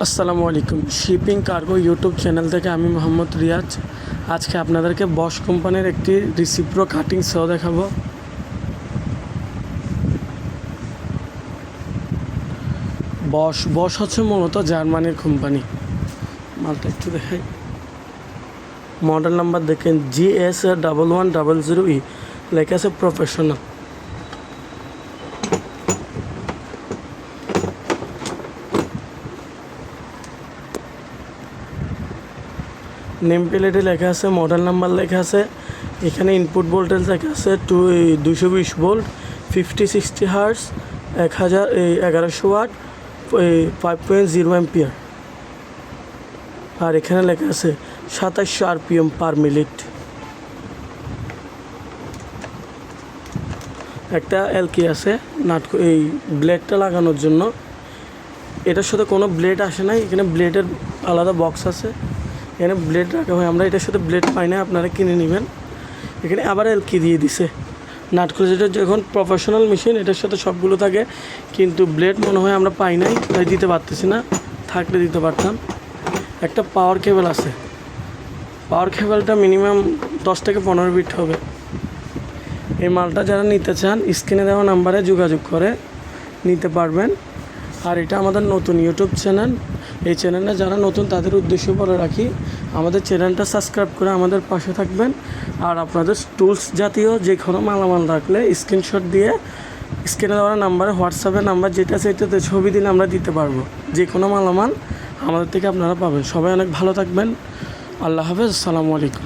আসসালামু আলাইকুম। Shipping cargo YouTube channel থেকে আমি মোহাম্মদ রিয়াজ। আজকে আপনাদেরকে বশ কোম্পানির একটি রিসিপ্রো কাটিং সহ দেখাবো। বশ হচ্ছে মূলত জার্মানির কোম্পানি। মালটা একটু দেখাই। মডেল নাম্বার দেখেন GS1100E, লেখা আছে প্রফেশনাল। নেম প্লেটে লেখা আছে, মডেল নাম্বার লেখা আছে, এখানে ইনপুট ভোল্টেজ লেখা আছে 220 ভোল্ট, 50-60 হার্টজ, 1100 ওয়াট, 5.0 অ্যাম্পিয়ার। আর এখানে লেখা আছে 2700 RPM পার মিনিট। একটা এলকি আছে এই ব্লেডটা লাগানোর জন্য। এটার সাথে কোনো ব্লেড আসে নাই, এখানে ব্লেডের আলাদা বক্স আছে, এখানে ব্লেড রাখা হয়। আমরা এটার সাথে ব্লেড পাই না, আপনারা কিনে নেবেন। এখানে আবার এলকি দিয়ে দিছে নাট খুলে, যেটা যখন প্রফেশনাল মেশিন এটার সাথে সবগুলো থাকে, কিন্তু ব্লেড মনে হয় আমরা পাই নাই, তাই দিতে পারতেছি না, থাকলে দিতে পারতাম। একটা পাওয়ার কেবল আছে, পাওয়ার কেবলটা মিনিমাম 10 থেকে 15 ফিট হবে। এই মালটা যারা নিতে চান স্ক্রিনে দেওয়া নাম্বারে যোগাযোগ করে নিতে পারবেন। আর এটা আমাদের নতুন ইউটিউব চ্যানেল। এই চ্যানেলে যারা নতুন তাদের উদ্দেশ্য বলে রাখি, আমাদের চ্যানেলটা সাবস্ক্রাইব করে আমাদের পাশে থাকবেন। আর আপনাদের টুলস জাতীয় যে কোনো মালামাল রাখলে স্ক্রিনশট দিয়ে স্ক্রিনে দেওয়া নাম্বারে হোয়াটসঅ্যাপের নাম্বার যেটা সেটাতে ছবি দিলে আমরা দিতে পারবো। যে কোনো মালামাল আমাদের থেকে আপনারা পাবেন। সবাই অনেক ভালো থাকবেন। আল্লাহ হাফেজ। আসসালামু আলাইকুম।